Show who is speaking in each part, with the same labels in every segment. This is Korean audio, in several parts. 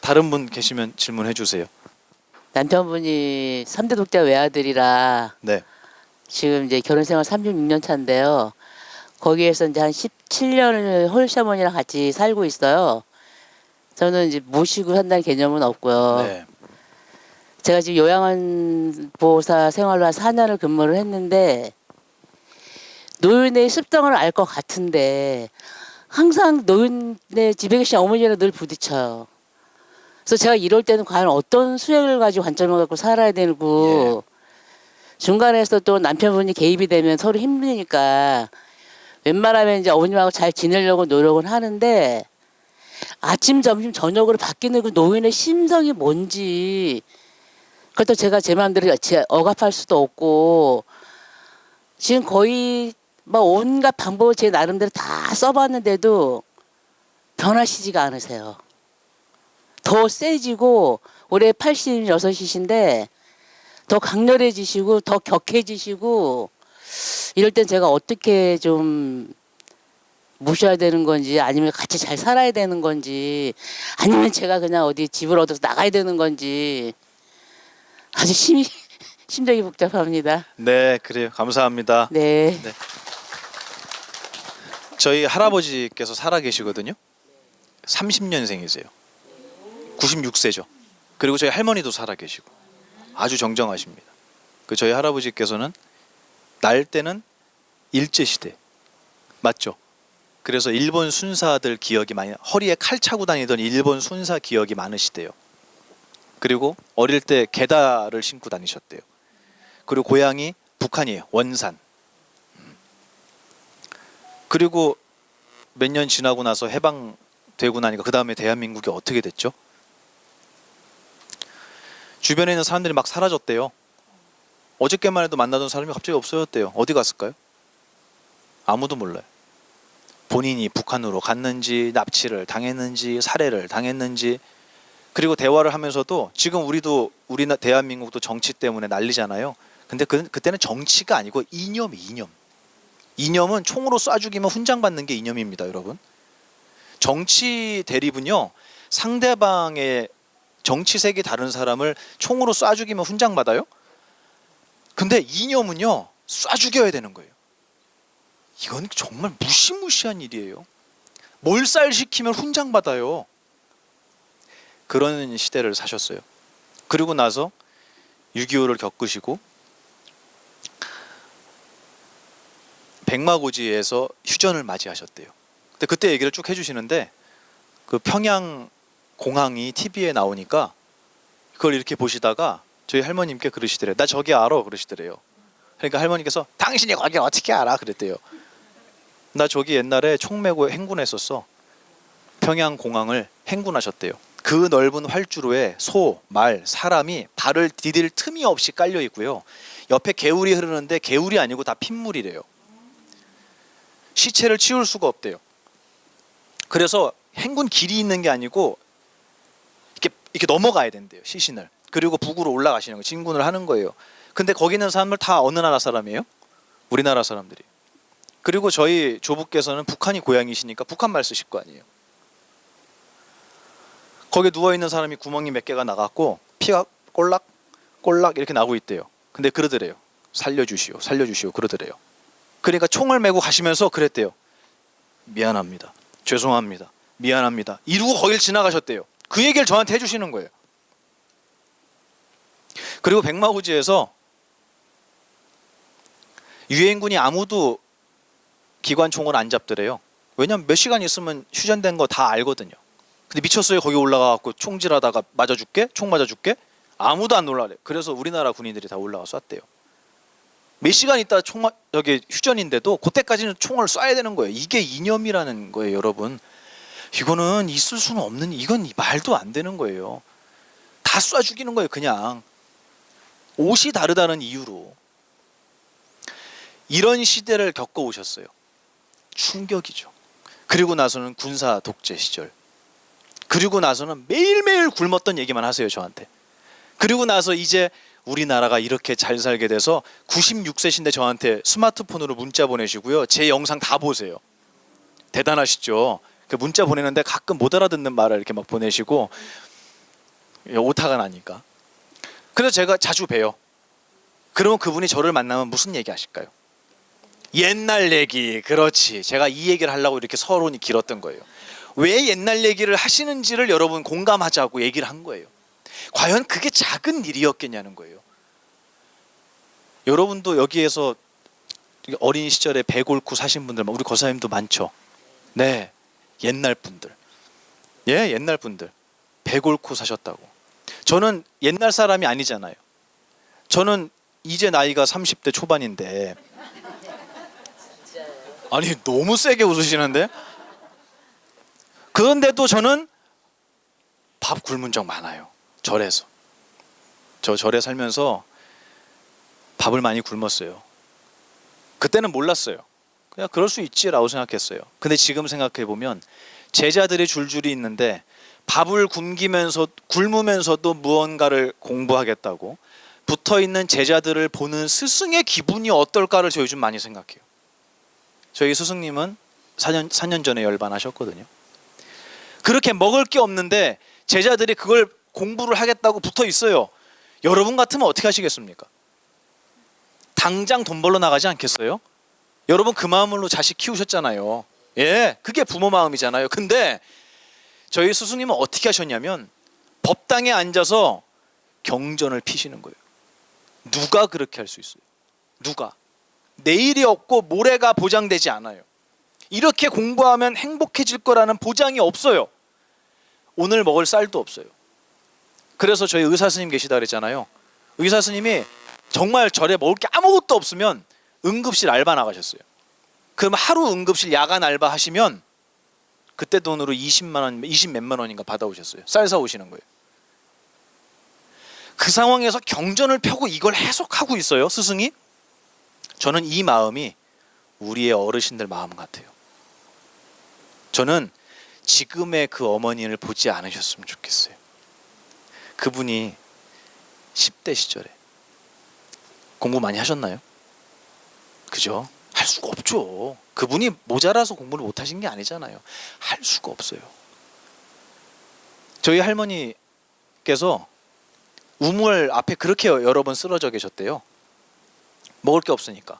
Speaker 1: 다른 분 계시면 질문해 주세요.
Speaker 2: 남편분이 3대 독자 외아들이라
Speaker 1: 네.
Speaker 2: 지금 이제 결혼 생활 36년 차인데요. 거기에서 이제 한 17년을 홀샤머니랑 같이 살고 있어요. 저는 이제 모시고 산다는 개념은 없고요.
Speaker 1: 네.
Speaker 2: 제가 지금 요양원보호사 생활로 한 4년을 근무를 했는데 노인의 습성을 알 것 같은데 항상 노인의 집에 계신 어머니랑 늘 부딪혀요. 그래서 제가 이럴 때는 과연 어떤 수행을 가지고 관점을 갖고 살아야 되고 중간에서 또 남편분이 개입이 되면 서로 힘드니까 웬만하면 이제 어머님하고 잘 지내려고 노력은 하는데 아침, 점심, 저녁으로 바뀌는 그 노인의 심성이 뭔지 그것도 제가 제 마음대로 억압할 수도 없고 지금 거의 막 온갖 방법을 제 나름대로 다 써봤는데도 변하시지가 않으세요. 더 세지고 올해 86이신데 더 강렬해지시고 더 격해지시고 이럴 땐 제가 어떻게 좀 모셔야 되는 건지 아니면 같이 잘 살아야 되는 건지 아니면 제가 그냥 어디 집을 얻어서 나가야 되는 건지 아주 심정이 복잡합니다.
Speaker 1: 네, 그래요. 감사합니다.
Speaker 2: 네.
Speaker 1: 네. 저희 할아버지께서 살아 계시거든요. 30년생이세요. 96세죠. 그리고 저희 할머니도 살아 계시고 아주 정정하십니다. 그 저희 할아버지께서는 날 때는 일제 시대 맞죠? 그래서 일본 순사들 기억이 많이 허리에 칼 차고 다니던 일본 순사 기억이 많으시대요. 그리고 어릴 때 게다를 신고 다니셨대요. 그리고 고향이 북한이에요. 원산. 그리고 몇 년 지나고 나서 해방되고 나니까 그 다음에 대한민국이 어떻게 됐죠? 주변에 있는 사람들이 막 사라졌대요. 어저께만 해도 만나던 사람이 갑자기 없어졌대요. 어디 갔을까요? 아무도 몰라요. 본인이 북한으로 갔는지 납치를 당했는지 살해를 당했는지 그리고 대화를 하면서도 지금 우리나 대한민국도 정치 때문에 난리잖아요. 근데 그때는 정치가 아니고 이념이. 이념은 총으로 쏴 죽이면 훈장 받는 게 이념입니다, 여러분. 정치 대립은요. 상대방의 정치색이 다른 사람을 총으로 쏴 죽이면 훈장 받아요. 근데 이념은요. 쏴 죽여야 되는 거예요. 이건 정말 무시무시한 일이에요. 몰살시키면 훈장 받아요. 그런 시대를 사셨어요. 그리고 나서 6.25를 겪으시고 백마고지에서 휴전을 맞이하셨대요. 근데 그때 얘기를 쭉 해주시는데 그 평양 공항이 TV에 나오니까 그걸 이렇게 보시다가 저희 할머님께 그러시더래요. 나 저기 알아 그러시더래요. 그러니까 할머니께서 당신이 거기 어떻게 알아 그랬대요. 나 저기 옛날에 총 메고 행군했었어. 평양 공항을 행군하셨대요. 그 넓은 활주로에 소, 말, 사람이 발을 디딜 틈이 없이 깔려 있고요. 옆에 개울이 흐르는데 개울이 아니고 다 핏물이래요. 시체를 치울 수가 없대요. 그래서 행군 길이 있는 게 아니고 이렇게 넘어가야 된대요. 시신을. 그리고 북으로 올라가시는 거예요. 진군을 하는 거예요. 근데 거기 있는 사람들 다 어느 나라 사람이에요? 우리나라 사람들이. 그리고 저희 조부께서는 북한이 고향이시니까 북한말 쓰실 거 아니에요. 거기에 누워있는 사람이 구멍이 몇 개가 나갔고 피가 꼴락꼴락 이렇게 나고 있대요. 근데 그러더래요. 살려주시오 살려주시오 그러더래요. 그러니까 총을 메고 가시면서 그랬대요. 미안합니다. 죄송합니다. 미안합니다. 이러고 거길 지나가셨대요. 그 얘기를 저한테 해주시는 거예요. 그리고 백마고지에서 유엔군이 아무도 기관총을 안 잡더래요. 왜냐면 몇 시간 있으면 휴전된 거 다 알거든요. 근데 미쳤어요. 거기 올라가갖고 총질하다가 맞아줄게? 총 맞아줄게? 아무도 안 놀라래. 그래서 우리나라 군인들이 다 올라가 쐈대요. 몇 시간 있다 여기 휴전인데도 그때까지는 총을 쏴야 되는 거예요. 이게 이념이라는 거예요, 여러분. 이거는 있을 수는 없는, 이건 말도 안 되는 거예요. 다 쏴 죽이는 거예요, 그냥. 옷이 다르다는 이유로. 이런 시대를 겪어오셨어요. 충격이죠. 그리고 나서는 군사 독재 시절. 그리고 나서는 매일매일 굶었던 얘기만 하세요, 저한테. 그리고 나서 이제 우리나라가 이렇게 잘 살게 돼서 96세신데 저한테 스마트폰으로 문자 보내시고요. 제 영상 다 보세요. 대단하시죠? 그 문자 보내는데 가끔 못 알아듣는 말을 이렇게 막 보내시고 오타가 나니까. 그래서 제가 자주 봬요. 그러면 그분이 저를 만나면 무슨 얘기 하실까요? 옛날 얘기. 그렇지. 제가 이 얘기를 하려고 이렇게 서론이 길었던 거예요. 왜 옛날 얘기를 하시는지를 여러분 공감하자고 얘기를 한 거예요. 과연 그게 작은 일이었겠냐는 거예요. 여러분도 여기에서 어린 시절에 배골쿠 사신 분들, 우리 거사님도 많죠. 네, 옛날 분들. 예, 옛날 분들. 배골쿠 사셨다고. 저는 옛날 사람이 아니잖아요. 저는 이제 나이가 30대 초반인데. 아니, 너무 세게 웃으시는데? 그런데도 저는 밥 굶은 적 많아요. 절에서. 저 절에 살면서 밥을 많이 굶었어요. 그때는 몰랐어요. 그냥 그럴 수 있지라고 생각했어요. 근데 지금 생각해 보면 제자들이 줄줄이 있는데 밥을 굶으면서도 무언가를 공부하겠다고 붙어 있는 제자들을 보는 스승의 기분이 어떨까를 저 요즘 많이 생각해요. 저희 스승님은 4년 전에 열반하셨거든요. 그렇게 먹을 게 없는데 제자들이 그걸 공부를 하겠다고 붙어 있어요. 여러분 같으면 어떻게 하시겠습니까? 당장 돈 벌러 나가지 않겠어요? 여러분 그 마음으로 자식 키우셨잖아요. 예, 그게 부모 마음이잖아요. 근데 저희 스승님은 어떻게 하셨냐면 법당에 앉아서 경전을 피시는 거예요. 누가 그렇게 할 수 있어요? 누가? 내일이 없고 모레가 보장되지 않아요. 이렇게 공부하면 행복해질 거라는 보장이 없어요. 오늘 먹을 쌀도 없어요. 그래서 저희 의사 스님 계시다 그랬잖아요. 의사 스님이 정말 절에 먹을 게 아무것도 없으면 응급실 알바 나가셨어요. 그럼 하루 응급실 야간 알바 하시면 그때 돈으로 20만 원, 20 몇만 원인가 받아오셨어요. 쌀 사오시는 거예요. 그 상황에서 경전을 펴고 이걸 해석하고 있어요, 스승이. 저는 이 마음이 우리의 어르신들 마음 같아요. 저는 지금의 그 어머니를 보지 않으셨으면 좋겠어요. 그분이 10대 시절에 공부 많이 하셨나요? 그죠? 할 수가 없죠. 그분이 모자라서 공부를 못 하신 게 아니잖아요. 할 수가 없어요. 저희 할머니께서 우물 앞에 그렇게 여러 번 쓰러져 계셨대요. 먹을 게 없으니까.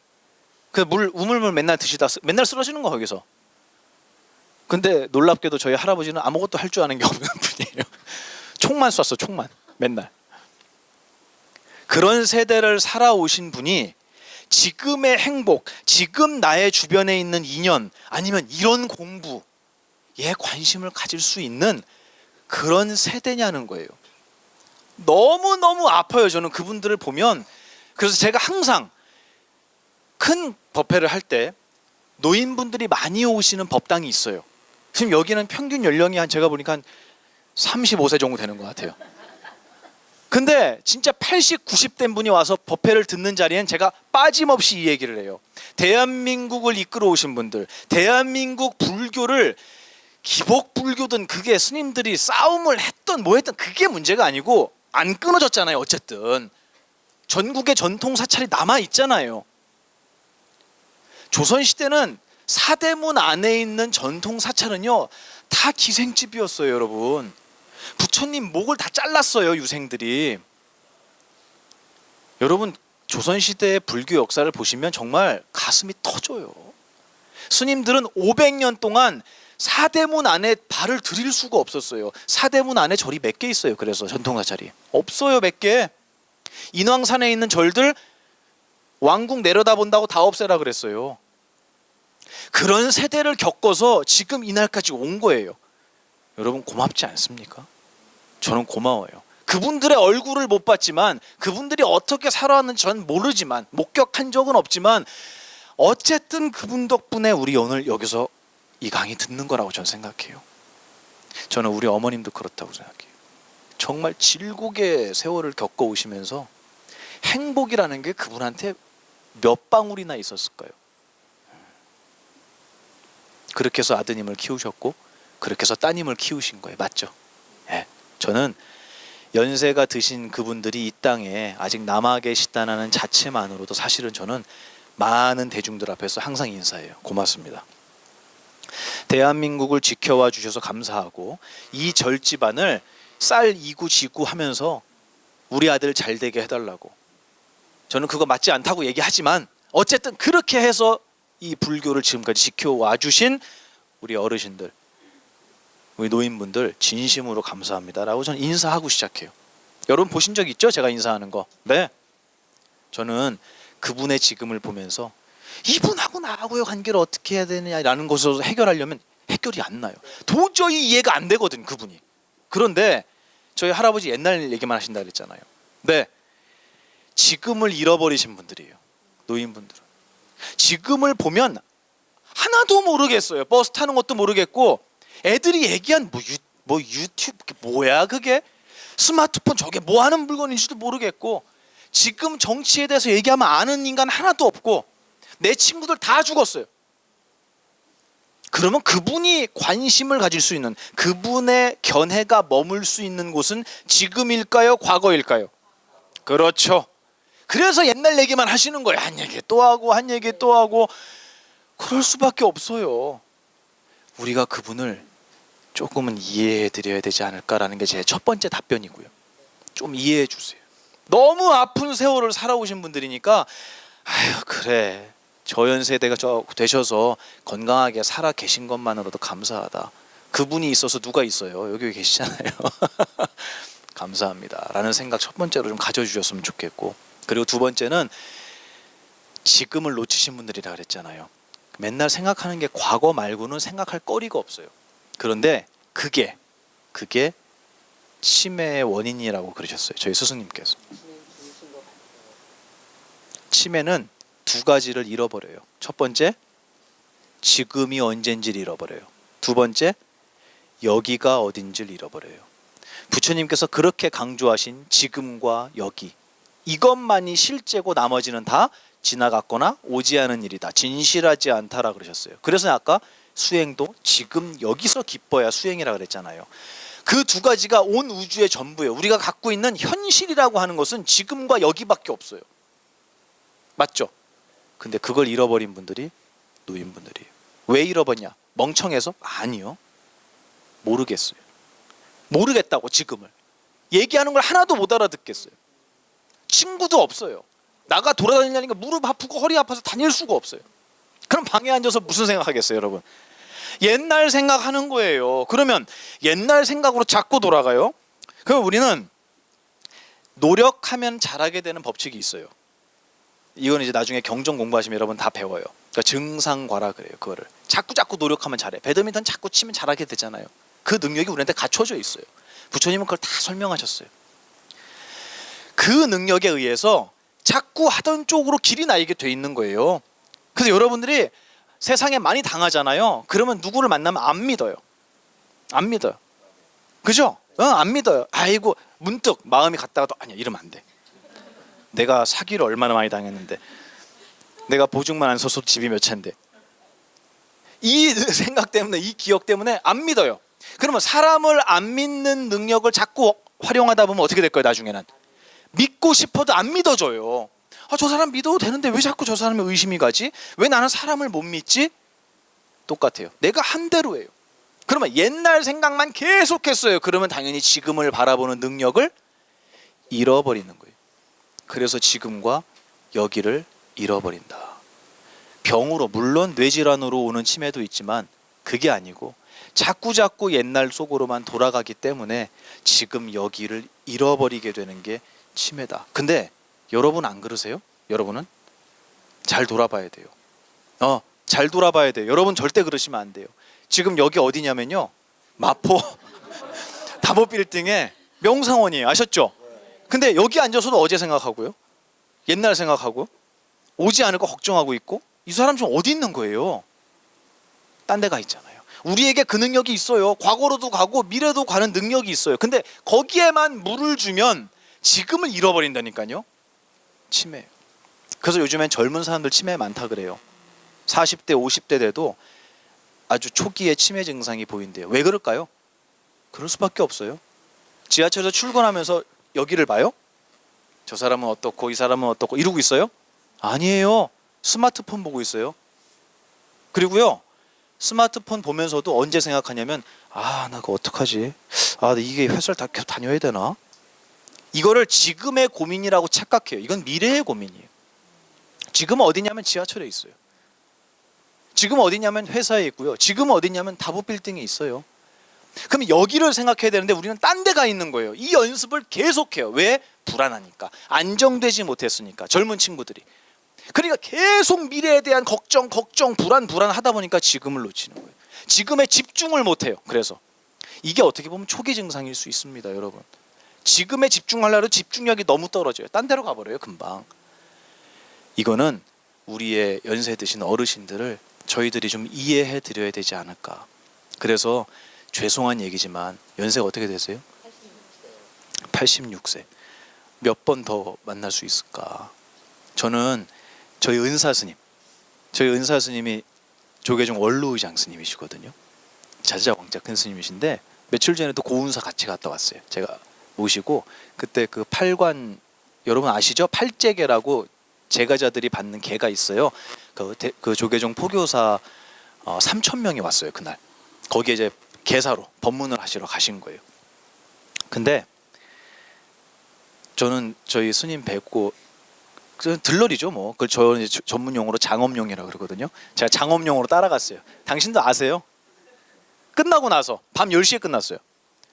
Speaker 1: 그 우물물 맨날 드시다 맨날 쓰러지는 거 거기서. 근데 놀랍게도 저희 할아버지는 아무것도 할 줄 아는 게 없는 분이에요. 총만 쐈어, 총만. 맨날. 그런 세대를 살아오신 분이 지금의 행복, 지금 나의 주변에 있는 인연, 아니면 이런 공부에 관심을 가질 수 있는 그런 세대냐는 거예요. 너무너무 아파요. 저는 그분들을 보면. 그래서 제가 항상 큰 법회를 할 때 노인분들이 많이 오시는 법당이 있어요. 지금 여기는 평균 연령이 제가 보니까 한 35세 정도 되는 것 같아요. 근데 진짜 80, 90된 분이 와서 법회를 듣는 자리엔 제가 빠짐없이 이 얘기를 해요. 대한민국을 이끌어 오신 분들, 대한민국 불교를 기복불교든 그게 스님들이 싸움을 했던 뭐 했던 그게 문제가 아니고 안 끊어졌잖아요. 어쨌든 전국의 전통 사찰이 남아 있잖아요. 조선시대는 사대문 안에 있는 전통 사찰은요 다 기생집이었어요. 여러분, 부처님 목을 다 잘랐어요, 유생들이. 여러분, 조선시대의 불교 역사를 보시면 정말 가슴이 터져요. 스님들은 500년 동안 사대문 안에 발을 들일 수가 없었어요. 사대문 안에 절이 몇 개 있어요. 그래서 전통사찰이 없어요. 몇 개. 인왕산에 있는 절들 왕궁 내려다본다고 다 없애라 그랬어요. 그런 세대를 겪어서 지금 이날까지 온 거예요. 여러분, 고맙지 않습니까? 저는 고마워요. 그분들의 얼굴을 못 봤지만, 그분들이 어떻게 살아왔는지 전 모르지만, 목격한 적은 없지만, 어쨌든 그분 덕분에 우리 오늘 여기서 이 강의 듣는 거라고 저는 생각해요. 저는 우리 어머님도 그렇다고 생각해요. 정말 질곡의 세월을 겪어오시면서 행복이라는 게 그분한테 몇 방울이나 있었을까요? 그렇게 해서 아드님을 키우셨고, 그렇게 해서 따님을 키우신 거예요. 맞죠? 예. 저는 연세가 드신 그분들이 이 땅에 아직 남아 계시다는 자체만으로도 사실은 저는 많은 대중들 앞에서 항상 인사해요. 고맙습니다. 대한민국을 지켜와 주셔서 감사하고, 이 절집안을 쌀 이구 지구 하면서 우리 아들 잘 되게 해달라고. 저는 그거 맞지 않다고 얘기하지만 어쨌든 그렇게 해서 이 불교를 지금까지 지켜와 주신 우리 어르신들, 우리 노인분들 진심으로 감사합니다라고 저는 인사하고 시작해요. 여러분 보신 적 있죠? 제가 인사하는 거. 네. 저는 그분의 지금을 보면서 이분하고 나하고의 관계를 어떻게 해야 되느냐라는 것을 해결하려면 해결이 안 나요. 도저히 이해가 안 되거든 그분이. 그런데 저희 할아버지 옛날 얘기만 하신다 그랬잖아요. 네. 지금을 잃어버리신 분들이에요. 노인분들은. 지금을 보면 하나도 모르겠어요. 버스 타는 것도 모르겠고 애들이 얘기한 뭐 유튜브 뭐야 그게? 스마트폰 저게 뭐 하는 물건인지도 모르겠고 지금 정치에 대해서 얘기하면 아는 인간 하나도 없고 내 친구들 다 죽었어요. 그러면 그분이 관심을 가질 수 있는 그분의 견해가 머물 수 있는 곳은 지금일까요? 과거일까요? 그렇죠. 그래서 옛날 얘기만 하시는 거예요. 한 얘기 또 하고 한 얘기 또 하고 그럴 수밖에 없어요. 우리가 그분을 조금은 이해해 드려야 되지 않을까라는 게 제 첫 번째 답변이고요. 좀 이해해 주세요. 너무 아픈 세월을 살아오신 분들이니까 아유 그래 저 연세대가 되셔서 건강하게 살아 계신 것만으로도 감사하다. 그분이 있어서 누가 있어요? 여기 계시잖아요. 감사합니다 라는 생각 첫 번째로 좀 가져주셨으면 좋겠고, 그리고 두 번째는 지금을 놓치신 분들이라 그랬잖아요. 맨날 생각하는 게 과거 말고는 생각할 거리가 없어요. 그런데 그게 치매의 원인이라고 그러셨어요. 저희 스승님께서. 치매는 두 가지를 잃어버려요. 첫 번째, 지금이 언젠지를 잃어버려요. 두 번째, 여기가 어딘지를 잃어버려요. 부처님께서 그렇게 강조하신 지금과 여기, 이것만이 실제고 나머지는 다 지나갔거나 오지 않은 일이다. 진실하지 않다라 그러셨어요. 그래서 아까 수행도 지금 여기서 기뻐야 수행이라 그랬잖아요. 그 두 가지가 온 우주의 전부예요. 우리가 갖고 있는 현실이라고 하는 것은 지금과 여기밖에 없어요. 맞죠? 근데 그걸 잃어버린 분들이 노인분들이에요. 왜 잃어버냐? 멍청해서? 아니요. 모르겠어요. 모르겠다고. 지금을 얘기하는 걸 하나도 못 알아듣겠어요. 친구도 없어요. 나가 돌아다니려니까 무릎 아프고 허리 아파서 다닐 수가 없어요. 그럼 방에 앉아서 무슨 생각하겠어요, 여러분? 옛날 생각하는 거예요. 그러면 옛날 생각으로 자꾸 돌아가요. 그럼 우리는 노력하면 잘하게 되는 법칙이 있어요. 이건 이제 나중에 경전 공부하시면 여러분 다 배워요. 그러니까 증상과라 그래요. 그거를 자꾸 노력하면 잘해. 배드민턴 자꾸 치면 잘하게 되잖아요. 그 능력이 우리한테 갖춰져 있어요. 부처님은 그걸 다 설명하셨어요. 그 능력에 의해서 자꾸 하던 쪽으로 길이 나이게 돼 있는 거예요. 그래서 여러분들이 세상에 많이 당하잖아요. 그러면 누구를 만나면 안 믿어요. 안 믿어요. 그죠? 안 믿어요. 아이고 문득 마음이 갔다가도 아니야 이러면 안 돼. 내가 사기를 얼마나 많이 당했는데, 내가 보증만 안 서서 집이 몇 채인데, 이 생각 때문에, 이 기억 때문에 안 믿어요. 그러면 사람을 안 믿는 능력을 자꾸 활용하다 보면 어떻게 될 거예요? 나중에는 믿고 싶어도 안 믿어져요. 저 사람 믿어도 되는데 왜 자꾸 저 사람의 의심이 가지? 왜 나는 사람을 못 믿지? 똑같아요. 내가 한 대로예요. 그러면 옛날 생각만 계속했어요. 그러면 당연히 지금을 바라보는 능력을 잃어버리는 거예요. 그래서 지금과 여기를 잃어버린다. 병으로, 물론 뇌질환으로 오는 치매도 있지만 그게 아니고 자꾸 옛날 속으로만 돌아가기 때문에 지금 여기를 잃어버리게 되는 게 치매다. 근데 여러분 안 그러세요? 여러분은 잘 돌아봐야 돼요. 잘 돌아봐야 돼요. 여러분 절대 그러시면 안 돼요. 지금 여기 어디냐면요, 마포 다모 빌딩에 명상원이에요. 아셨죠? 근데 여기 앉아서도 어제 생각하고요, 옛날 생각하고, 오지 않을까 걱정하고 있고, 이 사람 지금 어디 있는 거예요? 딴 데 가 있잖아요. 우리에게 그 능력이 있어요. 과거로도 가고 미래도 가는 능력이 있어요. 근데 거기에만 물을 주면 지금을 잃어버린다니까요. 치매. 그래서 요즘엔 젊은 사람들 치매 많다 그래요. 40대 50대 돼도 아주 초기에 치매 증상이 보인대요. 왜 그럴까요? 그럴 수밖에 없어요. 지하철에서 출근하면서 여기를 봐요? 저 사람은 어떻고 이 사람은 어떻고 이러고 있어요? 아니에요. 스마트폰 보고 있어요. 그리고요, 스마트폰 보면서도 언제 생각하냐면 나 그거 어떡하지? 이게 회사를 다 계속 다녀야 되나? 이거를 지금의 고민이라고 착각해요. 이건 미래의 고민이에요. 지금은 어디냐면 지하철에 있어요. 지금은 어디냐면 회사에 있고요. 지금은 어디냐면 다부 빌딩에 있어요. 그럼 여기를 생각해야 되는데 우리는 딴 데 가 있는 거예요. 이 연습을 계속해요. 왜? 불안하니까. 안정되지 못했으니까. 젊은 친구들이. 그러니까 계속 미래에 대한 걱정, 불안 하다 보니까 지금을 놓치는 거예요. 지금에 집중을 못해요. 그래서 이게 어떻게 보면 초기 증상일 수 있습니다, 여러분. 지금에 집중하려고 집중력이 너무 떨어져요. 딴 데로 가버려요, 금방. 이거는 우리의 연세 드신 어르신들을 저희들이 좀 이해해 드려야 되지 않을까. 그래서 죄송한 얘기지만 연세가 어떻게 되세요? 86세. 몇 번 더 만날 수 있을까? 저는 저희 은사 스님이 조계종 원로의장 스님이시거든요. 자자 왕자 큰 스님이신데 며칠 전에도 고운사 같이 갔다 왔어요. 제가 모시고 그때 그 팔관 여러분 아시죠? 팔제계라고 제가자들이 받는 계가 있어요. 그 조계종 포교사 3,000명이 왔어요 그날. 거기에 이제 계사로 법문을 하시러 가신 거예요. 근데 저는 저희 스님 뵙고 들러리죠 뭐. 그걸 저 전문 용어로 장엄용이라고 그러거든요. 제가 장엄용으로 따라갔어요. 당신도 아세요? 끝나고 나서 밤 10시에 끝났어요.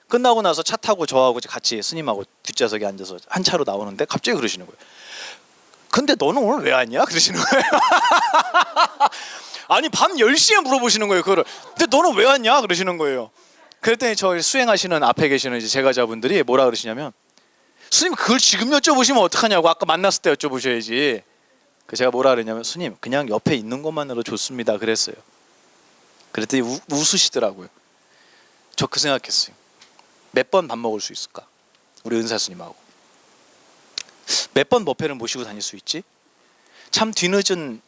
Speaker 1: 끝나고 나서 차 타고 저하고 같이 스님하고 뒷좌석에 앉아서 한 차로 나오는데 갑자기 그러시는 거예요. 근데 너는 오늘 왜 왔냐? 그러시는 거예요. 아니 밤 10시에 물어보시는 거예요 그거를. 근데 너는 왜 왔냐? 그러시는 거예요. 그랬더니 저 수행하시는 앞에 계시는 이제 제가자분들이 뭐라 그러시냐면 스님 그걸 지금 여쭤보시면 어떡하냐고. 아까 만났을 때 여쭤보셔야지. 제가 뭐라 그랬냐면 스님 그냥 옆에 있는 것만으로 좋습니다 그랬어요. 그랬더니 웃으시더라고요. 저 그 생각했어요. 몇 번 밥 먹을 수 있을까? 우리 은사 스님하고 몇 번 법회를 모시고 다닐 수 있지? 참 뒤늦은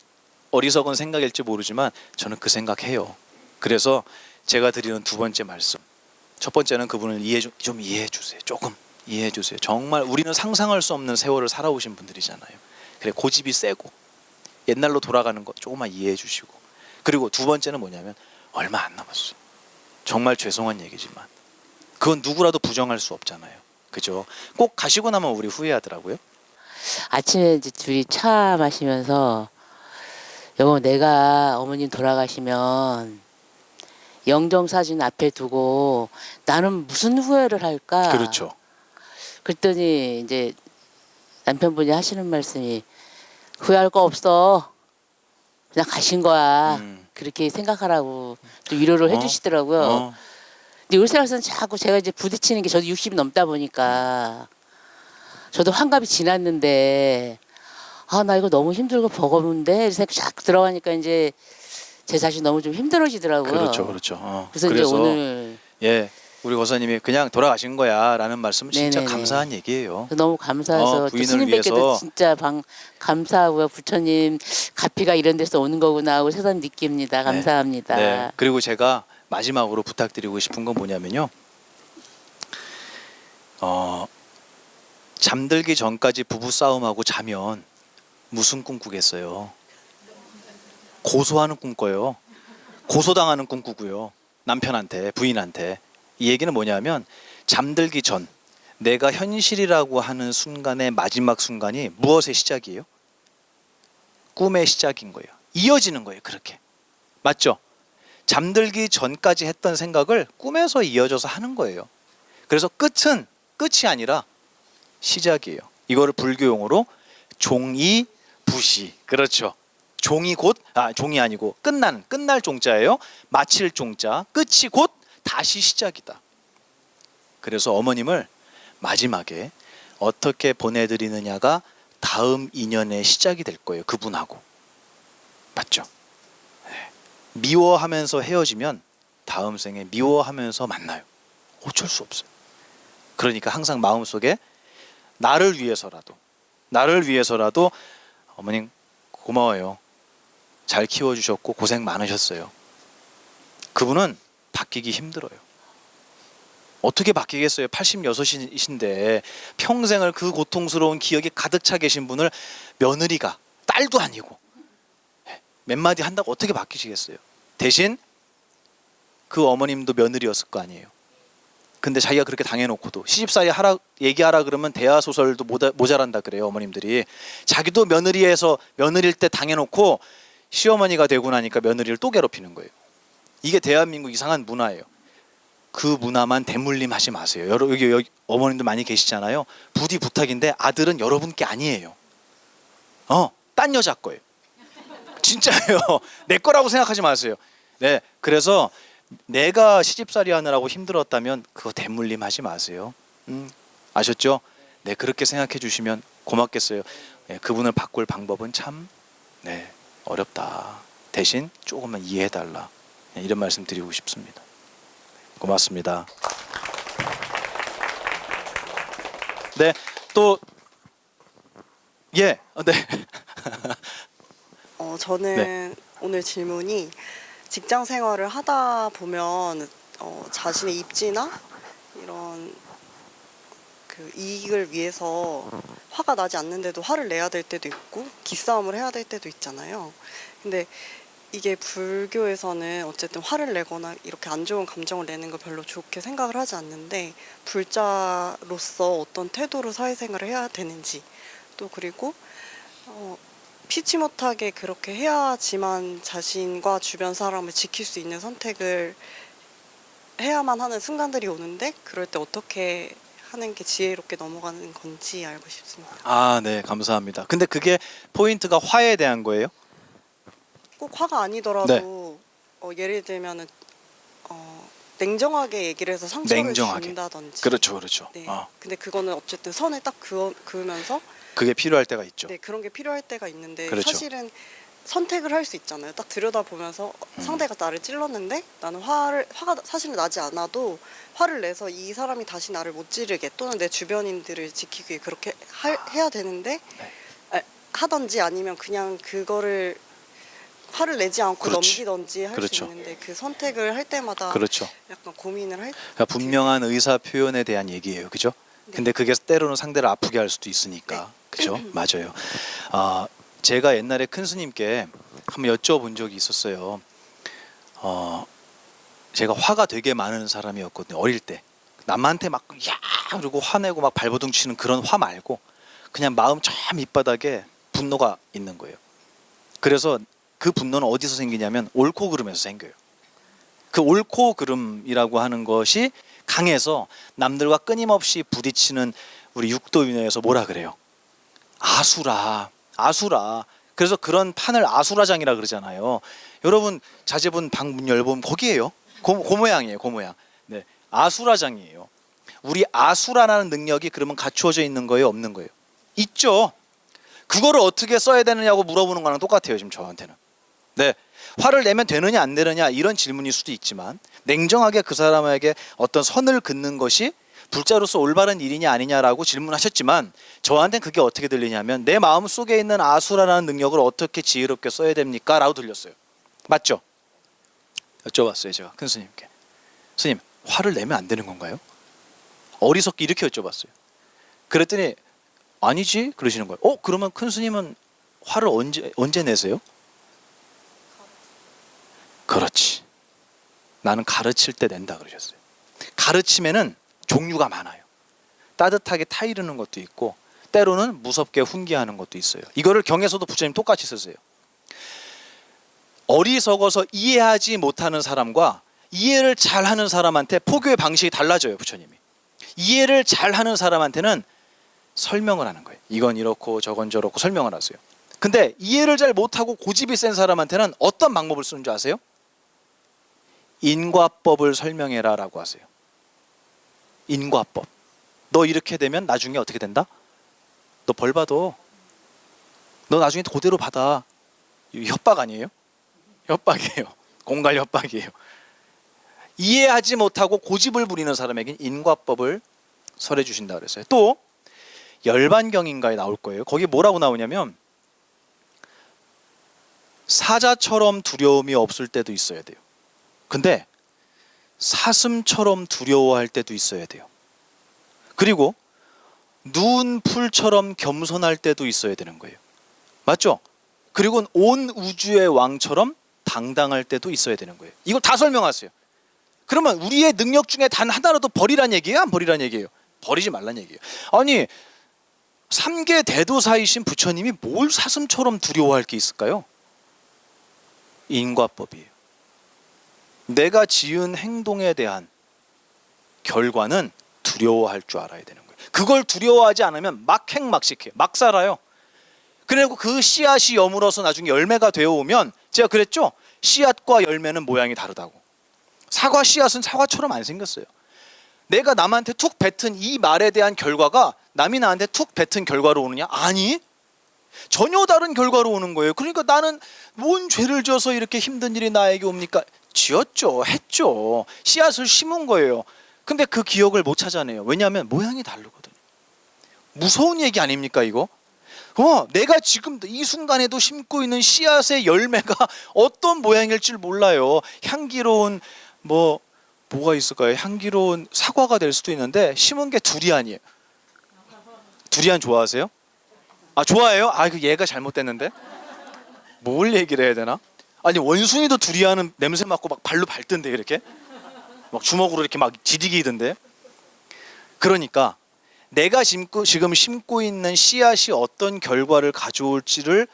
Speaker 1: 어리석은 생각일지 모르지만 저는 그 생각해요. 그래서 제가 드리는 두 번째 말씀, 첫 번째는 그분을 좀 이해해 주세요. 조금 이해해 주세요. 정말 우리는 상상할 수 없는 세월을 살아오신 분들이잖아요. 그래 고집이 세고 옛날로 돌아가는 거 조금만 이해해 주시고, 그리고 두 번째는 뭐냐면 얼마 안 남았어요. 정말 죄송한 얘기지만 그건 누구라도 부정할 수 없잖아요. 그죠? 꼭 가시고 나면 우리 후회하더라고요.
Speaker 2: 아침에 이제 둘이 차 마시면서 여보 내가 어머님 돌아가시면 영정사진 앞에 두고 나는 무슨 후회를 할까?
Speaker 1: 그렇죠.
Speaker 2: 그랬더니 이제 남편분이 하시는 말씀이 후회할 거 없어. 그냥 가신 거야. 그렇게 생각하라고 또 위로를 해주시더라고요. 근데 요새 와서는 자꾸 제가 이제 부딪히는 게 저도 60이 넘다 보니까 저도 환갑이 지났는데 나 이거 너무 힘들고 버거운데 이렇게 쫙 들어가니까 이제 제 자신 너무 좀 힘들어지더라고요.
Speaker 1: 그렇죠.
Speaker 2: 그래서 이제 오늘
Speaker 1: 우리 고사님이 그냥 돌아가신 거야라는 말씀은 진짜
Speaker 2: 네네네.
Speaker 1: 감사한 얘기예요.
Speaker 2: 너무 감사해서 또
Speaker 1: 부인을
Speaker 2: 스님 뵙게도
Speaker 1: 위해서.
Speaker 2: 진짜 감사하고요. 부처님 가피가 이런 데서 오는 거구나 하고 새삼 느낍니다. 감사합니다.
Speaker 1: 네. 그리고 제가 마지막으로 부탁드리고 싶은 건 뭐냐면요. 잠들기 전까지 부부 싸움하고 자면 무슨 꿈 꾸겠어요? 고소하는 꿈 꿔요. 고소당하는 꿈 꾸고요. 남편한테, 부인한테. 이 얘기는 뭐냐면 잠들기 전 내가 현실이라고 하는 순간의 마지막 순간이 무엇의 시작이에요? 꿈의 시작인 거예요. 이어지는 거예요. 그렇게. 맞죠? 잠들기 전까지 했던 생각을 꿈에서 이어져서 하는 거예요. 그래서 끝은 끝이 아니라 시작이에요. 이거를 불교 용어로 종이부시. 그렇죠. 종이 종이 아니고 끝날 종자예요. 마칠 종자. 끝이 곧 다시 시작이다. 그래서 어머님을 마지막에 어떻게 보내드리느냐가 다음 인연의 시작이 될 거예요. 그분하고. 맞죠? 미워하면서 헤어지면 다음 생에 미워하면서 만나요. 어쩔 수 없어요. 그러니까 항상 마음속에 나를 위해서라도 어머님 고마워요. 잘 키워주셨고 고생 많으셨어요. 그분은 바뀌기 힘들어요. 어떻게 바뀌겠어요? 86이신데 평생을 그 고통스러운 기억이 가득 차 계신 분을 며느리가 딸도 아니고 몇 마디 한다고 어떻게 바뀌시겠어요? 대신 그 어머님도 며느리였을 거 아니에요. 근데 자기가 그렇게 당해놓고도 시집살이 하라 얘기하라 그러면 대하 소설도 모자란다 그래요 어머님들이. 자기도 며느리일 때 당해놓고 시어머니가 되고 나니까 며느리를 또 괴롭히는 거예요. 이게 대한민국 이상한 문화예요. 그 문화만 대물림하지 마세요. 여기 어머님들 많이 계시잖아요. 부디 부탁인데 아들은 여러분께 아니에요. 딴 여자 거예요. 진짜예요. 내 거라고 생각하지 마세요. 네, 그래서 내가 시집살이 하느라고 힘들었다면 그거 대물림하지 마세요. 아셨죠? 네, 그렇게 생각해 주시면 고맙겠어요. 네, 그분을 바꿀 방법은 참 어렵다. 대신 조금만 이해해 달라. 네, 이런 말씀 드리고 싶습니다. 고맙습니다. 네, 또 네.
Speaker 3: 저는 오늘 질문이 직장 생활을 하다 보면 자신의 입지나 이런 그 이익을 위해서 화가 나지 않는데도 화를 내야 될 때도 있고 기싸움을 해야 될 때도 있잖아요. 근데 이게 불교에서는 어쨌든 화를 내거나 이렇게 안 좋은 감정을 내는 걸 별로 좋게 생각을 하지 않는데 불자로서 어떤 태도로 사회생활을 해야 되는지 또 그리고 피치 못하게 그렇게 해야지만 자신과 주변 사람을 지킬 수 있는 선택을 해야만 하는 순간들이 오는데 그럴 때 어떻게 하는 게 지혜롭게 넘어가는 건지 알고 싶습니다.
Speaker 1: 아, 네, 감사합니다. 근데 그게 포인트가 화에 대한 거예요?
Speaker 3: 꼭 화가 아니더라도 예를 들면은 냉정하게 얘기를 해서 상처를
Speaker 1: 냉정하게.
Speaker 3: 준다든지.
Speaker 1: 그렇죠.
Speaker 3: 네. 근데 그거는 어쨌든 선을 딱 그으면서
Speaker 1: 그게 필요할 때가 있죠.
Speaker 3: 네, 그런 게 필요할 때가 있는데
Speaker 1: 그렇죠.
Speaker 3: 사실은 선택을 할 수 있잖아요. 딱 들여다보면서 상대가 나를 찔렀는데 나는 화가 사실은 나지 않아도 화를 내서 이 사람이 다시 나를 못 찌르게 또는 내 주변인들을 지키기 위해 그렇게 해야 되는데 하던지 아니면 그냥 그거를 화를 내지 않고
Speaker 1: 그렇지.
Speaker 3: 넘기던지 할 수
Speaker 1: 그렇죠.
Speaker 3: 있는데 그 선택을 할 때마다
Speaker 1: 그렇죠.
Speaker 3: 약간 고민을 할
Speaker 1: 그러니까 분명한 의사 표현에 대한 얘기예요, 그죠?
Speaker 3: 네.
Speaker 1: 근데 그게 때로는 상대를 아프게 할 수도 있으니까, 그죠? 맞아요. 제가 옛날에 큰 스님께 한번 여쭤본 적이 있었어요. 제가 화가 되게 많은 사람이었거든요, 어릴 때. 남한테 막 그러고 화내고 막 발버둥 치는 그런 화 말고 그냥 마음 저 밑바닥에 분노가 있는 거예요. 그래서 그 분노는 어디서 생기냐면 옳고 그름에서 생겨요. 그 옳고 그름이라고 하는 것이 강해서 남들과 끊임없이 부딪히는 우리 육도윤회에서 뭐라 그래요? 아수라. 그래서 그런 판을 아수라장이라 그러잖아요. 여러분 자제분 방 문 열보면 거기에요. 그 모양이에요. 그 모양. 네, 아수라장이에요. 우리 아수라라는 능력이 그러면 갖추어져 있는 거예요, 없는 거예요? 있죠. 그거를 어떻게 써야 되느냐고 물어보는 거랑 똑같아요, 지금 저한테는. 네, 화를 내면 되느냐 안 되느냐 이런 질문일 수도 있지만 냉정하게 그 사람에게 어떤 선을 긋는 것이 불자로서 올바른 일이냐 아니냐라고 질문하셨지만 저한테는 그게 어떻게 들리냐면 내 마음 속에 있는 아수라라는 능력을 어떻게 지혜롭게 써야 됩니까? 라고 들렸어요. 맞죠? 여쭤봤어요, 제가 큰 스님께. 스님, 화를 내면 안 되는 건가요? 어리석게 이렇게 여쭤봤어요. 그랬더니 아니지 그러시는 거예요. 그러면 큰 스님은 화를 언제 내세요? 그렇지. 나는 가르칠 때 낸다 그러셨어요. 가르침에는 종류가 많아요. 따뜻하게 타이르는 것도 있고 때로는 무섭게 훈계하는 것도 있어요. 이거를 경에서도 부처님 똑같이 쓰세요. 어리석어서 이해하지 못하는 사람과 이해를 잘하는 사람한테 포교의 방식이 달라져요. 부처님이. 이해를 잘하는 사람한테는 설명을 하는 거예요. 이건 이렇고 저건 저렇고 설명을 하세요. 근데 이해를 잘 못하고 고집이 센 사람한테는 어떤 방법을 쓰는 줄 아세요? 인과법을 설명해라 라고 하세요. 인과법. 너 이렇게 되면 나중에 어떻게 된다? 너 벌 받아. 너 나중에 그대로 받아. 협박 아니에요? 협박이에요. 공갈 협박이에요. 이해하지 못하고 고집을 부리는 사람에겐 인과법을 설해 주신다 그랬어요. 또 열반경인가에 나올 거예요. 거기 뭐라고 나오냐면 사자처럼 두려움이 없을 때도 있어야 돼요. 근데 사슴처럼 두려워할 때도 있어야 돼요. 그리고 눈풀처럼 겸손할 때도 있어야 되는 거예요. 맞죠? 그리고 온 우주의 왕처럼 당당할 때도 있어야 되는 거예요. 이걸 다 설명하세요. 그러면 우리의 능력 중에 단 하나라도 버리란 얘기예요? 안 버리란 얘기예요? 버리지 말란 얘기예요. 아니, 삼계 대도사이신 부처님이 뭘 사슴처럼 두려워할 게 있을까요? 인과법이에요. 내가 지은 행동에 대한 결과는 두려워할 줄 알아야 되는 거예요. 그걸 두려워하지 않으면 막행막식해요. 막 살아요. 그리고 그 씨앗이 여물어서 나중에 열매가 되어오면, 제가 그랬죠? 씨앗과 열매는 모양이 다르다고. 사과 씨앗은 사과처럼 안 생겼어요. 내가 남한테 툭 뱉은 이 말에 대한 결과가 남이 나한테 툭 뱉은 결과로 오느냐? 아니, 전혀 다른 결과로 오는 거예요. 그러니까 나는 뭔 죄를 져서 이렇게 힘든 일이 나에게 옵니까? 지었죠, 했죠. 씨앗을 심은 거예요. 근데 그 기억을 못 찾아내요. 왜냐하면 모양이 다르거든요. 무서운 얘기 아닙니까 이거? 내가 지금 이 순간에도 심고 있는 씨앗의 열매가 어떤 모양일 줄 몰라요. 향기로운 뭐가 있을까요? 향기로운 사과가 될 수도 있는데 심은 게 두리안이에요. 두리안 좋아하세요? 아, 좋아해요? 아, 그 얘가 잘못됐는데? 뭘 얘기를 해야 되나? 아니, 원숭이도 두리안은 냄새 맡고 막 발로 밟던데, 이렇게 막 주먹으로 이렇게 막 지디기던데. 그러니까 내가 지금 심고 있는 씨앗이 어떤 결과를 가져올지를,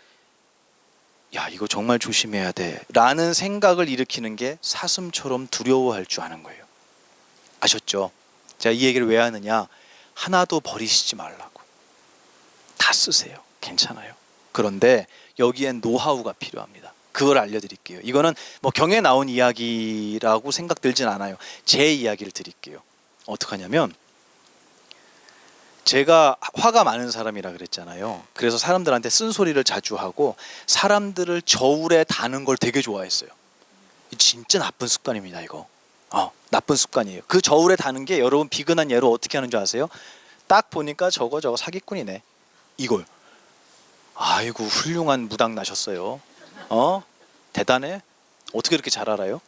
Speaker 1: 야, 이거 정말 조심해야 돼 라는 생각을 일으키는 게 사슴처럼 두려워할 줄 아는 거예요. 아셨죠? 제가 이 얘기를 왜 하느냐, 하나도 버리시지 말라고. 다 쓰세요. 괜찮아요. 그런데 여기엔 노하우가 필요합니다. 그걸 알려드릴게요. 이거는 뭐 경에 나온 이야기라고 생각 들진 않아요. 제 이야기를 드릴게요. 어떻게 하냐면, 제가 화가 많은 사람이라 그랬잖아요. 그래서 사람들한테 쓴소리를 자주 하고 사람들을 저울에 다는 걸 되게 좋아했어요. 진짜 나쁜 습관입니다, 이거. 나쁜 습관이에요. 그 저울에 다는 게 여러분 비근한 예로 어떻게 하는 줄 아세요? 딱 보니까 저거 사기꾼이네. 이걸. 아이고, 훌륭한 무당 나셨어요. 대단해. 어떻게 이렇게 잘 알아요?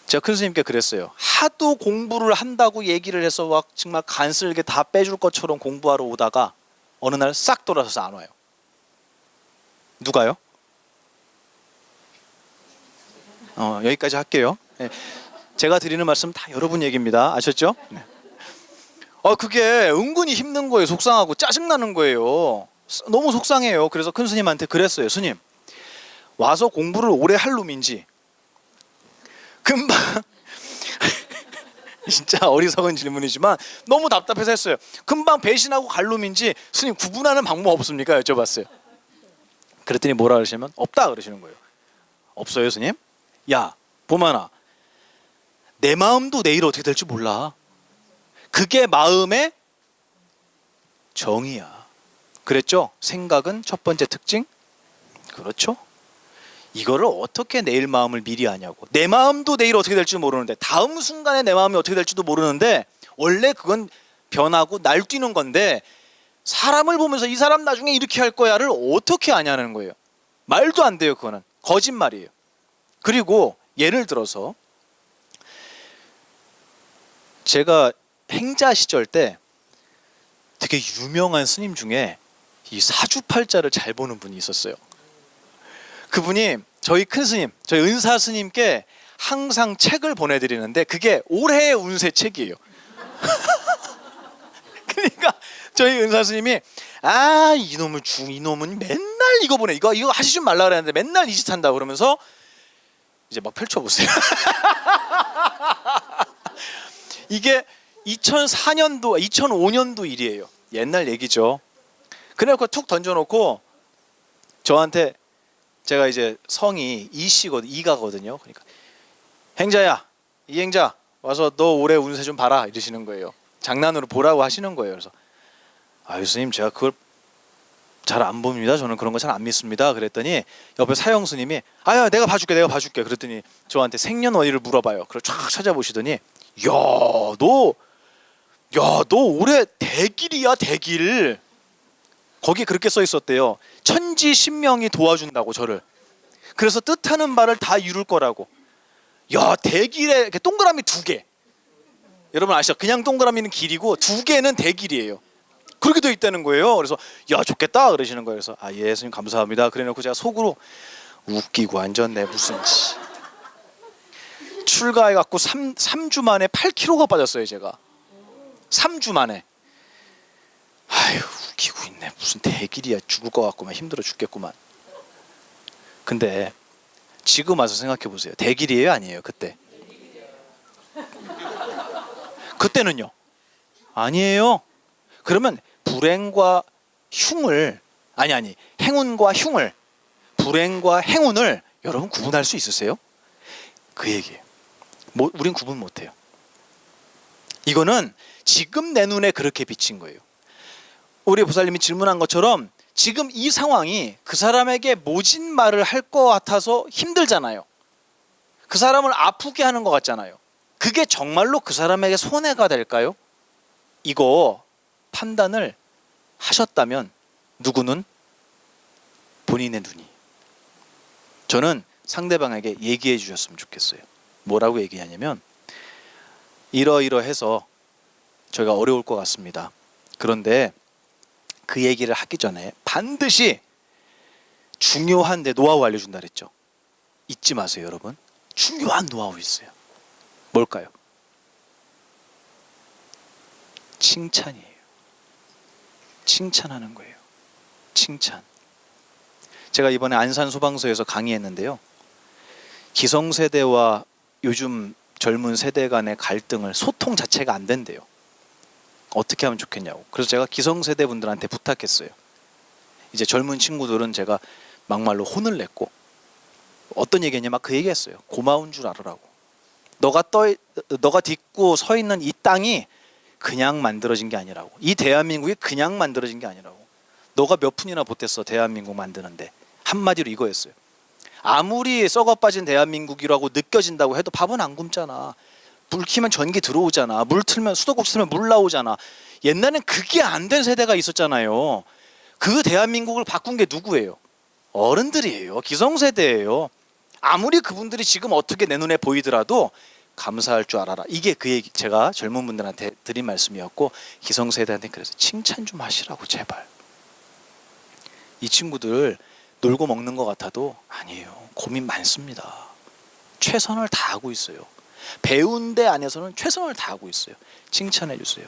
Speaker 1: 제가 큰 스님께 그랬어요. 하도 공부를 한다고 얘기를 해서 막 정말 간쓸게 다 빼줄 것처럼 공부하러 오다가 어느 날 싹 돌아서서 안 와요. 누가요? 여기까지 할게요. 네. 제가 드리는 말씀 다 여러분 얘기입니다. 아셨죠? 네. 그게 은근히 힘든 거예요. 속상하고 짜증나는 거예요. 너무 속상해요. 그래서 큰 스님한테 그랬어요. 스님, 와서 공부를 오래 할 놈인지 금방 진짜 어리석은 질문이지만 너무 답답해서 했어요. 금방 배신하고 갈 놈인지 스님 구분하는 방법 없습니까? 여쭤봤어요. 그랬더니 뭐라 그러시냐면 없다 그러시는 거예요. 없어요, 스님? 야, 보만아, 내 마음도 내일 어떻게 될지 몰라. 그게 마음의 정의야. 그랬죠? 생각은 첫 번째 특징? 그렇죠? 이거를 어떻게 내일 마음을 미리 아냐고. 내 마음도 내일 어떻게 될지 모르는데, 다음 순간에 내 마음이 어떻게 될지도 모르는데, 원래 그건 변하고 날뛰는 건데, 사람을 보면서 이 사람 나중에 이렇게 할 거야를 어떻게 아냐는 거예요. 말도 안 돼요. 그거는 거짓말이에요. 그리고 예를 들어서 제가 행자 시절 때 되게 유명한 스님 중에 이 사주팔자를 잘 보는 분이 있었어요. 그분이 저희 큰 스님, 저희 은사 스님께 항상 책을 보내드리는데 그게 올해의 운세 책이에요. 그러니까 저희 은사 스님이 이놈은 맨날 이거 보내. 이거 하시지 말라 그랬는데 맨날 이 짓 한다 그러면서 이제 막 펼쳐보세요. 이게 2004년도, 2005년도 일이에요. 옛날 얘기죠. 그래놓고 툭 던져놓고 저한테, 제가 이제 성이 이가거든요. 그러니까 행자야, 이 행자 와서 너 올해 운세 좀 봐라 이러시는 거예요. 장난으로 보라고 하시는 거예요. 그래서 스님, 제가 그걸 잘 안 봅니다. 저는 그런 거 잘 안 믿습니다. 그랬더니 옆에 사형 스님이 내가 봐줄게. 그랬더니 저한테 생년월일을 물어봐요. 그걸 쫙 찾아보시더니 너 올해 대길이야, 대길. 거기에 그렇게 써 있었대요. 천지 신명이 도와준다고 저를. 그래서 뜻하는 바를 다 이룰 거라고. 대길에 이렇게 동그라미 2개. 여러분 아시죠? 그냥 동그라미는 길이고 2개는 대길이에요. 그렇게 돼 있다는 거예요. 그래서 좋겠다 그러시는 거예요. 그래서 예, 스님 감사합니다. 그래놓고 제가 속으로 웃기고 앉았네 무슨. 출가해갖고 3주 만에 8kg가 빠졌어요 제가. 3주 만에. 아유 웃기고 있네. 무슨 대길이야. 죽을 것 같구만. 힘들어 죽겠구만. 근데 지금 와서 생각해 보세요. 대길이에요 아니에요 그때? 그때는요? 아니에요. 그러면 불행과 흉을 아니 행운과 흉을 불행과 행운을 여러분 구분할 수 있으세요? 그 얘기예요. 우린 구분 못해요. 이거는 지금 내 눈에 그렇게 비친 거예요. 우리 보살님이 질문한 것처럼 지금 이 상황이 그 사람에게 모진 말을 할 것 같아서 힘들잖아요. 그 사람을 아프게 하는 것 같잖아요. 그게 정말로 그 사람에게 손해가 될까요? 이거 판단을 하셨다면 누구는? 본인의 눈이. 저는 상대방에게 얘기해 주셨으면 좋겠어요. 뭐라고 얘기하냐면 이러이러해서 저희가 어려울 것 같습니다. 그런데 그 얘기를 하기 전에 반드시 중요한 내 노하우 알려준다 그랬죠. 잊지 마세요 여러분. 중요한 노하우 있어요. 뭘까요? 칭찬이에요. 칭찬하는 거예요. 칭찬. 제가 이번에 안산 소방서에서 강의했는데요. 기성세대와 요즘 젊은 세대 간의 갈등을 소통 자체가 안 된대요. 어떻게 하면 좋겠냐고. 그래서 제가 기성세대 분들한테 부탁했어요. 이제 젊은 친구들은 제가 막말로 혼을 냈고 어떤 얘기했냐 막 그 얘기했어요. 고마운 줄 알으라고. 너가 딛고 서 있는 이 땅이 그냥 만들어진 게 아니라고. 이 대한민국이 그냥 만들어진 게 아니라고. 너가 몇 푼이나 보탰어 대한민국 만드는데. 한마디로 이거였어요. 아무리 썩어 빠진 대한민국이라고 느껴진다고 해도 밥은 안 굶잖아. 불 켜면 전기 들어오잖아. 물 틀면 수도꼭지 틀면 물 나오잖아. 옛날엔 그게 안 된 세대가 있었잖아요. 그 대한민국을 바꾼 게 누구예요? 어른들이에요. 기성세대예요. 아무리 그분들이 지금 어떻게 내 눈에 보이더라도 감사할 줄 알아라. 이게 그 얘기 제가 젊은 분들한테 드린 말씀이었고 기성세대한테 그래서 칭찬 좀 하시라고 제발. 이 친구들 놀고 먹는 것 같아도 아니에요. 고민 많습니다. 최선을 다하고 있어요. 배운 데 안에서는 최선을 다하고 있어요. 칭찬해 주세요.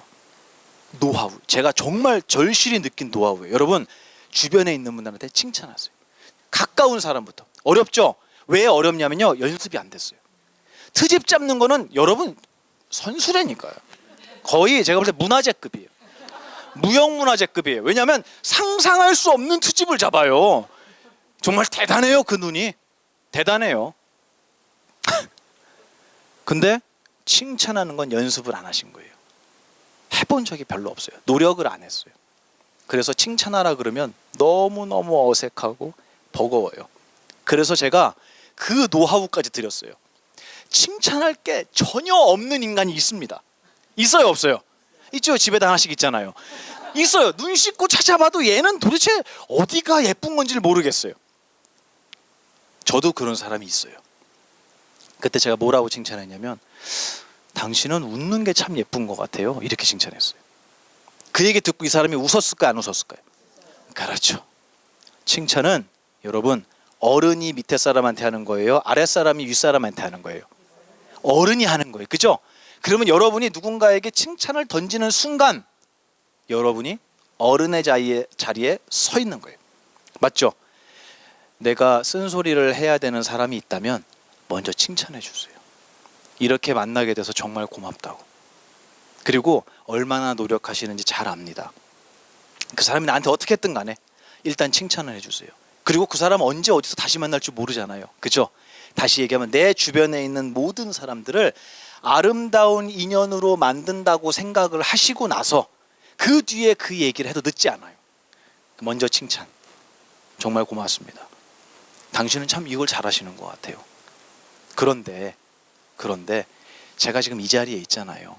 Speaker 1: 노하우. 제가 정말 절실히 느낀 노하우예요. 여러분 주변에 있는 분들한테 칭찬하세요. 가까운 사람부터. 어렵죠? 왜 어렵냐면요. 연습이 안 됐어요. 트집 잡는 거는 여러분 선수라니까요. 거의 제가 볼 때 문화재급이에요. 무형문화재급이에요. 왜냐하면 상상할 수 없는 트집을 잡아요. 정말 대단해요. 그 눈이. 대단해요. 근데 칭찬하는 건 연습을 안 하신 거예요. 해본 적이 별로 없어요. 노력을 안 했어요. 그래서 칭찬하라 그러면 너무너무 어색하고 버거워요. 그래서 제가 그 노하우까지 드렸어요. 칭찬할 게 전혀 없는 인간이 있습니다. 있어요 없어요? 있죠. 집에다 하나씩 있잖아요. 있어요. 눈 씻고 찾아봐도 얘는 도대체 어디가 예쁜 건지를 모르겠어요. 저도 그런 사람이 있어요. 그때 제가 뭐라고 칭찬했냐면 당신은 웃는 게 참 예쁜 것 같아요. 이렇게 칭찬했어요. 그 얘기 듣고 이 사람이 웃었을까요? 안 웃었을까요? 그렇죠. 칭찬은 여러분 어른이 밑에 사람한테 하는 거예요? 아랫사람이 윗사람한테 하는 거예요? 어른이 하는 거예요. 그죠? 그러면 여러분이 누군가에게 칭찬을 던지는 순간 여러분이 어른의 자리에 서 있는 거예요. 맞죠? 내가 쓴소리를 해야 되는 사람이 있다면 먼저 칭찬해 주세요. 이렇게 만나게 돼서 정말 고맙다고. 그리고 얼마나 노력하시는지 잘 압니다. 그 사람이 나한테 어떻게 했든 간에 일단 칭찬을 해주세요. 그리고 그 사람 언제 어디서 다시 만날지 모르잖아요. 그죠? 다시 얘기하면 내 주변에 있는 모든 사람들을 아름다운 인연으로 만든다고 생각을 하시고 나서 그 뒤에 그 얘기를 해도 늦지 않아요. 먼저 칭찬. 정말 고맙습니다. 당신은 참 이걸 잘하시는 것 같아요. 그런데 제가 지금 이 자리에 있잖아요.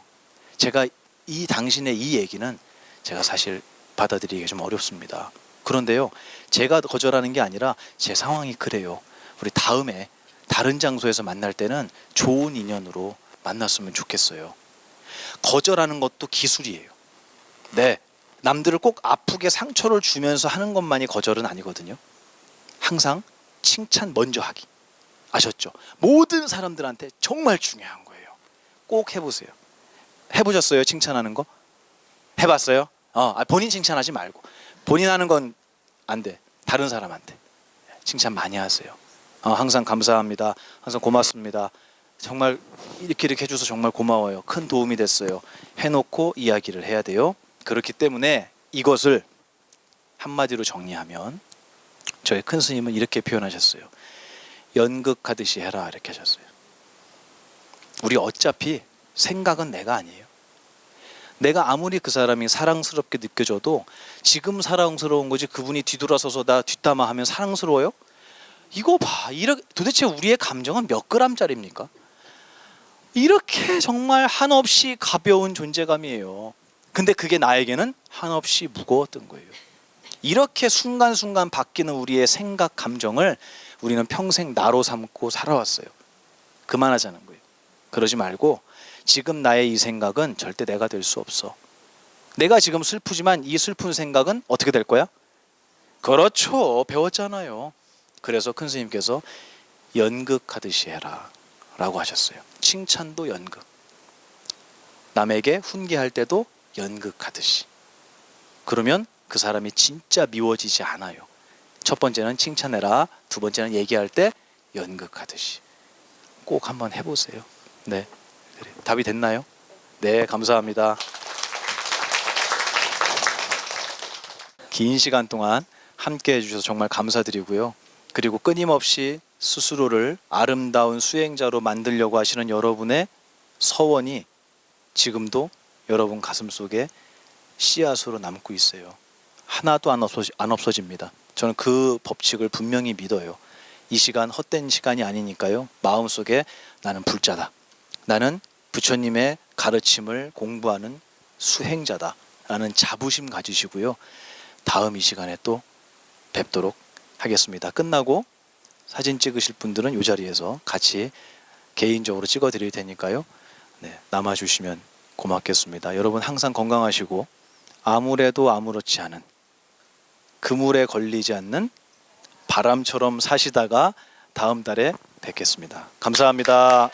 Speaker 1: 제가 이 당신의 이 얘기는 제가 사실 받아들이기가 좀 어렵습니다. 그런데요, 제가 거절하는 게 아니라 제 상황이 그래요. 우리 다음에 다른 장소에서 만날 때는 좋은 인연으로 만났으면 좋겠어요. 거절하는 것도 기술이에요. 네, 남들을 꼭 아프게 상처를 주면서 하는 것만이 거절은 아니거든요. 항상 칭찬 먼저 하기. 아셨죠? 모든 사람들한테 정말 중요한 거예요. 꼭 해보세요. 해보셨어요? 칭찬하는 거? 해봤어요? 본인 칭찬하지 말고. 본인 하는 건 안 돼. 다른 사람한테 칭찬 많이 하세요. 항상 감사합니다. 항상 고맙습니다. 정말 이렇게 해줘서 정말 고마워요. 큰 도움이 됐어요. 해놓고 이야기를 해야 돼요. 그렇기 때문에 이것을 한마디로 정리하면 저희 큰 스님은 이렇게 표현하셨어요. 연극하듯이 해라 이렇게 하셨어요. 우리 어차피 생각은 내가 아니에요. 내가 아무리 그 사람이 사랑스럽게 느껴져도 지금 사랑스러운 거지 그분이 뒤돌아서서 나 뒷담화하면 사랑스러워요? 이거 봐. 도대체 우리의 감정은 몇 그램짜리입니까? 이렇게 정말 한없이 가벼운 존재감이에요. 근데 그게 나에게는 한없이 무거웠던 거예요. 이렇게 순간순간 바뀌는 우리의 생각, 감정을 우리는 평생 나로 삼고 살아왔어요. 그만하자는 거예요. 그러지 말고 지금 나의 이 생각은 절대 내가 될 수 없어. 내가 지금 슬프지만 이 슬픈 생각은 어떻게 될 거야? 그렇죠. 배웠잖아요. 그래서 큰 스님께서 연극하듯이 해라 라고 하셨어요. 칭찬도 연극. 남에게 훈계할 때도 연극하듯이. 그러면 그 사람이 진짜 미워지지 않아요. 첫 번째는 칭찬해라. 두 번째는 얘기할 때 연극하듯이. 꼭 한번 해보세요. 네, 그래. 답이 됐나요? 네, 감사합니다. 긴 시간 동안 함께 해주셔서 정말 감사드리고요. 그리고 끊임없이 스스로를 아름다운 수행자로 만들려고 하시는 여러분의 서원이 지금도 여러분 가슴 속에 씨앗으로 남고 있어요. 하나도 안 없어집니다. 저는 그 법칙을 분명히 믿어요. 이 시간 헛된 시간이 아니니까요. 마음속에 나는 불자다. 나는 부처님의 가르침을 공부하는 수행자다. 라는 자부심 가지시고요. 다음 이 시간에 또 뵙도록 하겠습니다. 끝나고 사진 찍으실 분들은 이 자리에서 같이 개인적으로 찍어 드릴 테니까요. 네, 남아주시면 고맙겠습니다. 여러분 항상 건강하시고 아무래도 아무렇지 않은 그물에 걸리지 않는 바람처럼 사시다가 다음 달에 뵙겠습니다. 감사합니다.